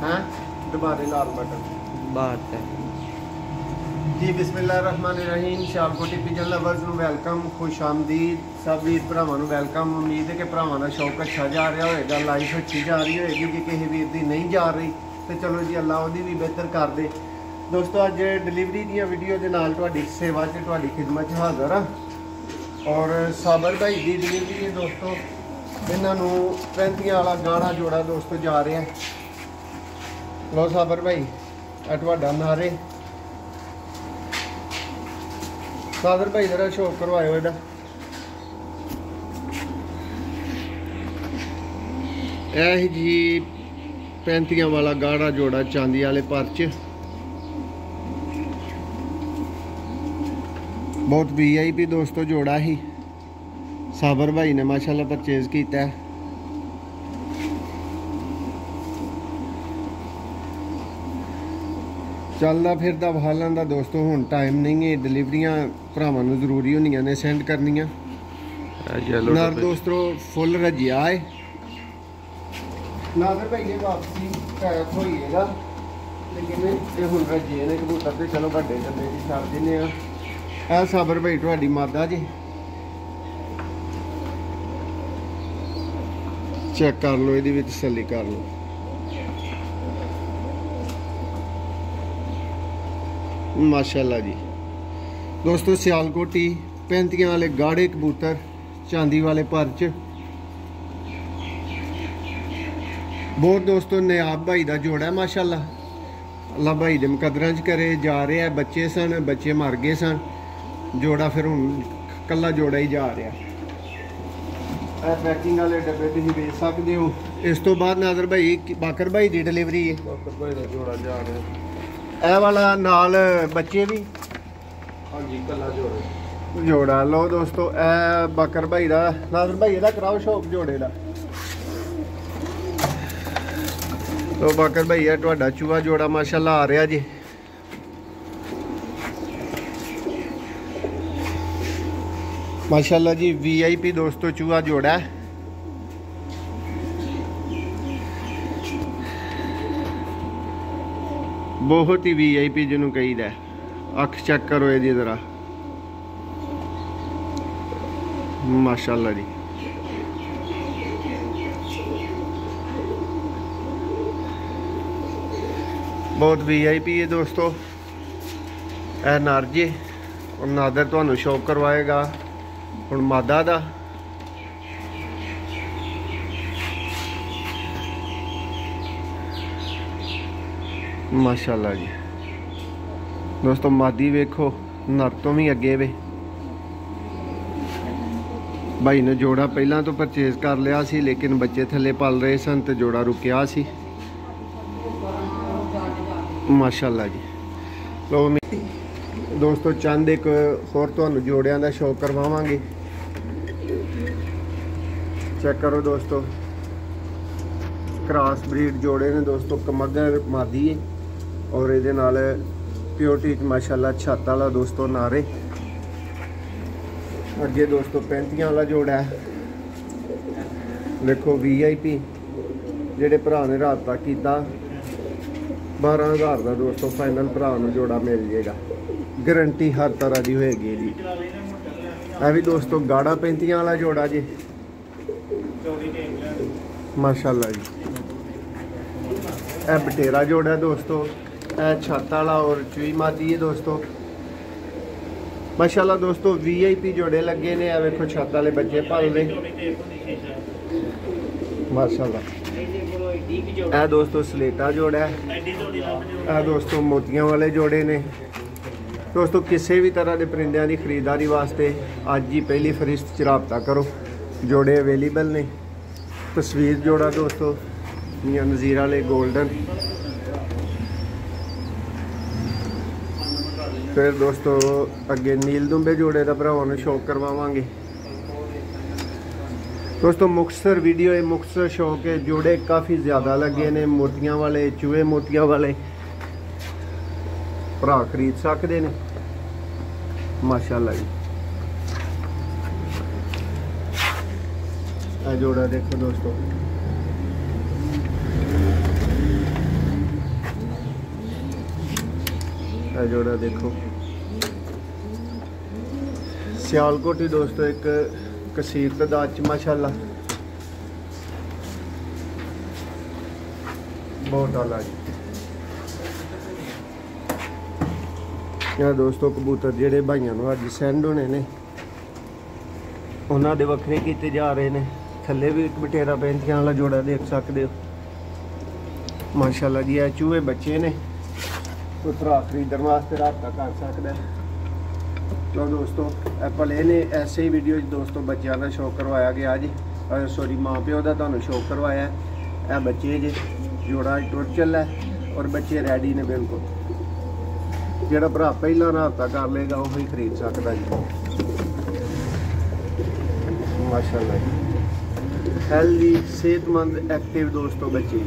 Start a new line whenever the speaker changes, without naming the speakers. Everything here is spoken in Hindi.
हैं दोबारे लाल बटन
बात है
जी। बिस्मिल्लाहिर्रहमानिर्रहीम। सियालकोटी पिजन लवर्स ਨੂੰ ਵੈਲਕਮ, खुश आमदीद सब वीर ਭਰਾਵਾਂ ਨੂੰ ਵੈਲਕਮ। उम्मीद है कि ਭਰਾਵਾਂ ਦਾ ਸ਼ੌਕ ਅੱਛਾ ਜਾ ਰਿਹਾ ਹੋਏਗਾ, ਲਾਈਫ ਅੱਛੀ ਜਾ ਰਹੀ ਹੋਏਗੀ। ਜੇ ਕਿਸੇ ਵੀਰ ਦੀ ਨਹੀਂ ਜਾ ਰਹੀ ਤੇ ਚਲੋ ਜੀ ਅੱਲਾ ਉਹਦੀ ਵੀ ਬਿਹਤਰ ਕਰ ਦੇ। ਦੋਸਤੋ ਅੱਜ ਡਿਲੀਵਰੀ ਦੀਆਂ ਵੀਡੀਓ ਦੇ ਨਾਲ ਤੁਹਾਡੀ ਸੇਵਾ 'ਚ ਤੁਹਾਡੀ ਖਿਦਮਤ 'ਚ ਹਾਜ਼ਰ ਹਾਂ। ਔਰ ਸਾਬਰ ਭਾਈ ਦੀ ਡਿਲੀਵਰੀ ਹੈ ਦੋਸਤੋ। ਇਹਨਾਂ ਨੂੰ 35 ਵਾਲਾ ਗਾਣਾ ਜੋੜਾ ਦੋਸਤੋ ਜਾ ਰਿਹਾ। ਲੋ ਸਾਬਰ ਭਾਈ ਆ ਤੁਹਾਡਾ ਨਾਰੇ। सागर भाई जरा शो करवाओ एदा। जी 35 वाला गाड़ा जोड़ा चांदी वाले परच, बहुत VIP दोस्तों जोड़ा ही साबर भाई ने माशाल्लाह परचेज किया। चलता फिरदा बहालों का दोस्तों हुण टाइम नहीं है। डिलीवरियां भरावां नूं जरूरी होंदियां ने सेंड करनियां। नर दोस्तों फुल रजिया है। नागर भाई ये वापसी पैक होइएगा, लेकिन ये हुण रजे ने कबूतर ते चलो वड्डे डब्बे च छड्ड दिंदे आ। ए साबर भाई तुहाडी मादा जी चेक कर लो, इहदी भी तसल्ली कर लो। माशाल्लाह जी दोस्तों सियालकोटी 35 वाले गाढ़े कबूतर चांदी वाले परच, बहुत दोस्तों नयाब भाई का जोड़ा है माशाल्लाह। अल्लाह भाई दे मुकदरां च करे जा रहे हैं। बच्चे सन, बच्चे मर गए सन, जोड़ा फिर हुण कल्ला जोड़ा ही जा रहा। पैकिंग वाले डब्बे तुसीं बेच सकते हो। इस तो बाद नाज़र भाई बाकर भाई की डिलीवरी है। बाकर भाई का जोड़ा जा रहा। ए वाला नाल बच्चे भी हाँ जी कला जोड़ा लो दोस्तों। ए बाकर भाई का नाज़र भाई का कराओ शौक जोड़े का। तो बाकर भाई है तुहाडा चूहा जोड़ा माशाल्लाह आ रहा जी। माशाल्लाह जी VIP दोस्तों चूहा जोड़ा है। बहुत ही VIP जिन्होंने कहीदा। अख चेक करो ये जरा माशाल्लाह जी। बहुत VIP है दोस्तों। ए नारजे और नादर तुहानू शौक करवाएगा हुण मादा दा। माशाल्लाह जी दोस्तों मादी वेखो नर तो भी अगे वे। भाई ने जोड़ा पहला तो परचेज कर लिया सी, लेकिन बच्चे थले पल रहे सन तो जोड़ा रुकिया सी। माशाल्लाह जी लो दोस्तों चंद एक होर तुहानू जोड़ियां दा शौक करवावांगे। चेक करो दोस्तों क्रॉस ब्रीड जोड़े ने दोस्तों। कमगर मादी है और ये प्योरिटी माशाल्लाह छत वाला दोस्तों नारे। अगे दोस्तों 35 वाला जोड़ा है। देखो VIP जेडे भरा ने राबता किया 12,000 का दोस्तों फाइनल भरा नूं जोड़ा मिल जाएगा। गारंटी हर तरह की होएगी जी। यह भी दोस्तों गाढ़ा 35 वाला जोड़ा जी माशाल्लाह जी। यह बटेरा जोड़ा है दोस्तों। यह छत वाला और चूई मादी है दोस्तों माशाल्लाह। दोस्तों VIP जोड़े लगे ने। यह वेखो छत वाले बच्चे पल रहे माशाल्लाह। यह दोस्तों सलेटा जोड़ा है। यह दोस्तों मोतियां वाले जोड़े ने दोस्तों। किसी भी तरह के परिंदों की खरीदारी वास्ते अज ही पहली फरिश्त च राबता करो। जोड़े अवेलेबल ने। तस्वीर जोड़ा दोस्तों मियां नज़ीर वाले गोल्डन। फिर दोस्तों अगे नील दुंबे जोड़े का भरावां नूं शौक करवावांगे दोस्तों। मुक्तसर वीडियो है, मुक्तसर शौक है। जोड़े काफ़ी ज़्यादा लगे ने मोतियां वाले, चूहे मोतियां वाले भरा खरीद सकते हैं माशाल्लाह जी। जोड़ा देखो दोस्तों जोड़ा देखो सियालकोटी दोस्तों, एक कसीर तादाद च माशाल्लाह बहुत आला जी। यह दोस्तों कबूतर जेडे भाइयों को अज सेंड होने ने उन्होंने वक्रे किए जा रहे हैं। थले भी एक बटेरा पैंतियां वाला जोड़ा देख सकते हो माशाल्लाह जी। है चूहे बच्चे ने, कोई भरा खरीदने वास्ते रब्ता कर सकता है। तो दोस्तों भले ने ऐसे ही वीडियो दोस्तों बच्चों का शौक करवाया गया जी, सॉरी माँ प्यो का तुहानू शौक करवाया। यह बच्चे जे जोड़ा टुर चला है और बच्चे रेडी ने बिल्कुल। जोड़ा भरा पहला रब्ता कर लेगा वही खरीद सकता जी माशाल्लाह जी। हेल्दी सेहतमंद एक्टिव दोस्तों बच्चे।